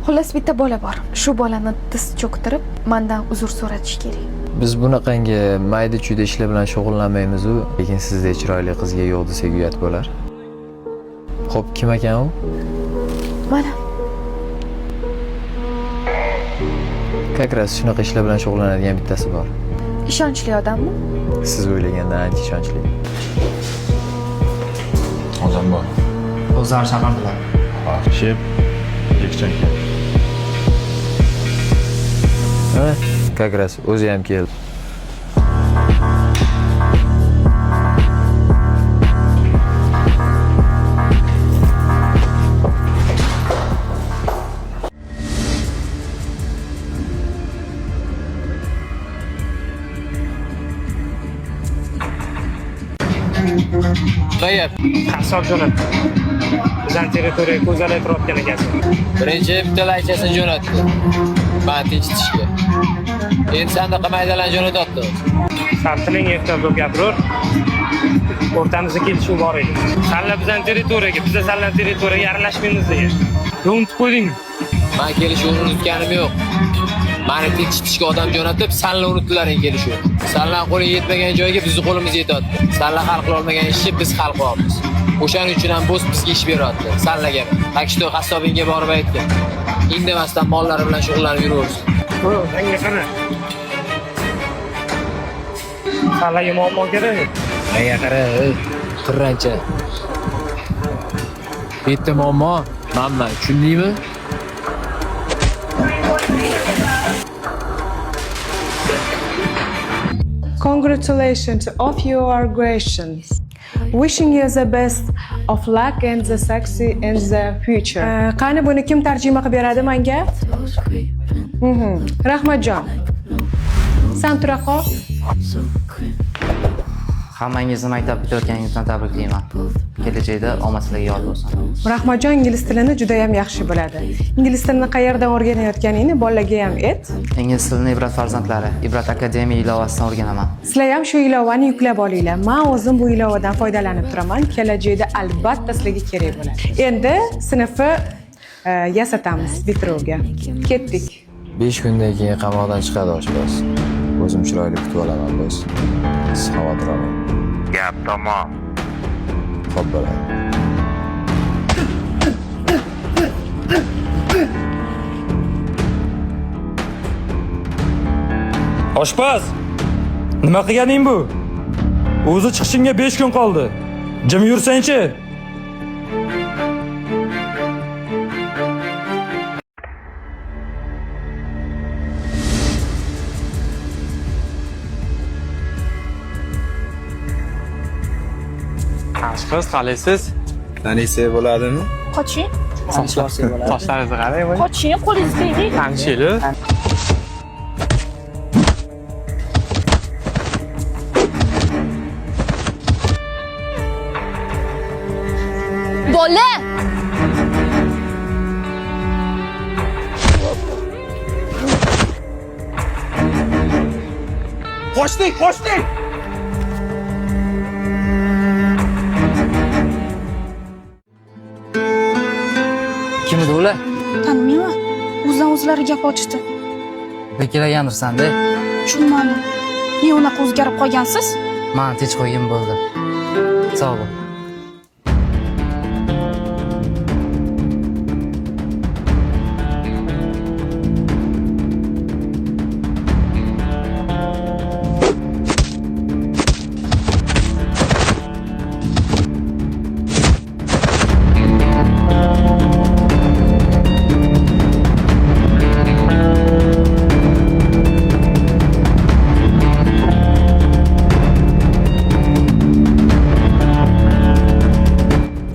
Xullas bitta bola bor. Shu bolani tiz cho'ktirib, mendan uzr so'ratish kerak. Biz bunaqangi mayda-chuyda ishlar bilan shug'ullanmaymiz-u, lekin sizdek chiroyli qizga yo'q desak uyat bo'lar. Xo'p, kim ekan u? Mana. Как раз shunaqa ishlar bilan shug'ullanadigan bittasi bor. Ishonchli odammi? Siz o'ylagandan ancha ishonchli. Ozan bor. O'zlari chaqirdilar. Shep, Bekchanka. Ha, как раз o'zi ham keldi. Qayap. Qassob jo'natdi. Bizning territoriyaga ko'zalaytirayotgan ekansiz. Birinchi bitta laychasini jo'natdi. Meni tinchitishga. Endi sandaqa maydalarni jo'natyapti. Sartining ehtiyotli gapirur. O'rtamizda kelishuv bor edi. Sanlar bizning territoriyaga, biz sanlar territoriyaga aralashmaymiz degan. Unutib qo'yding. Men kelishuvni unutganim yo'q. Meni tinchitishga odam jo'natib, sanlar unutdilaring kelishuvni. Sanlar qo'li yetmagan joyga bizni qo'limiz yetadi. Sanlar hal qila olmagan ishni biz hal qilyapmiz. O'shaning uchun ham bo'z bizga ish beryapti. Sanlarga. Takshto qassobinga borib aytdim. Indamasdan mollari bilan shug'ullanib yuraversin. Menga qara. Sanlarga muammo kerak. Menga qara, qirrancha. Bitta muammo, manman, tushundingmi? Congratulations of your graduations. Wishing you the best of luck and the success in the future. Qani buni kim tarjima qilib beradi menga? Rahmatjon. San tura qol. Hammangizni maktab bitirayotganingizdan tabriklayman. Kelajakda omadsizlarga yor bo'lsin. Rahmatjon ingliz tilini juda ham yaxshi biladi. Ingliz tilini qayerdan o'rganayotganingni bolaga ham ayt. Ingliz tilini Ibrat farzandlari, Ibrat akademiya ilovasidan o'rganaman. Sizlar ham shu ilovani yuklab olinglar. Men o'zim bu ilovadan foydalanib turaman. Kelajakda albatta sizlarga kerak bo'ladi. Endi sinfni yasatamiz bitiruvga. Ketdik. 5 kundan keyin qamoqdan chiqadi oshpaz. O'zim chiroyli kutib olaman bo'z. Siz xavotir olmang. Gap tamom. Xo'p bo'ladi. Oshpaz! Nima qilganing bu? O'zi chiqishingga 5 kun qoldi. Jim yursang-chi. Oshpaz qalaysiz? Taniysa bo'ladimi? Qoching. Sochlaringizni qarang. Qoching, qo'lingizni teging. Tanishinglar. Bola! Qochdik! Kim edi ular? Tanimayman. O'zdan o'zlari gap ochdi. Bekilgandirsan-da. Tushunmadim. Ne unaqa o'zgarib qolgansiz? Men tinch qo'yim bo'ldi. Sog' bo'l.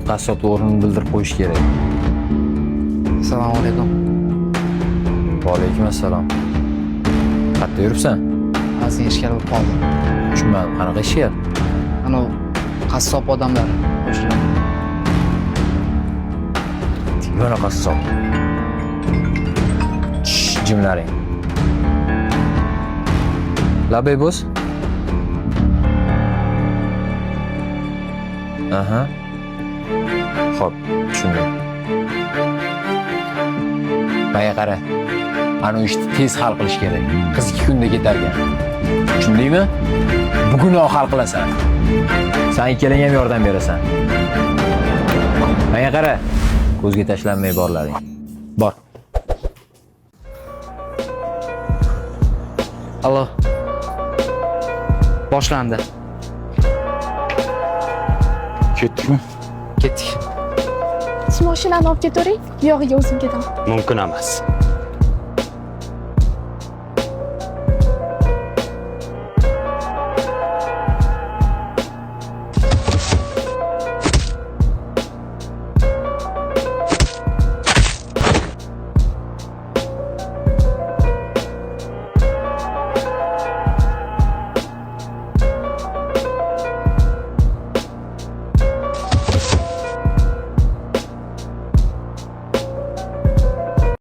Qassob o'rnini bildirib qo'yish kerak. Assalomu alaykum. Va alaykum assalom. Qayerda yuribsan? Ozgina ishga bo'lib qoldim. Tushunmadim, qanaqa ishga? Ana qassob odamlar qo'shilib. Mana qassob. Jimlaring. Labay bo'z. Aha. Xo'p, tushundim. Manga qara. Ana u ishni tez hal qilish kerak. Qiz 2 kunda ketarkan. Tushundingmi? Bugunoq hal qilasan. Sen ikkalang ham yordam berasan. Manga qara. Ko'zga tashlanmay borlaring. Bor. Allo. Boshlandi. Ketdikmi? Ketdik. Siz mashinani olib ketavering, buyog'iga o'zim ketaman. Mumkin emas.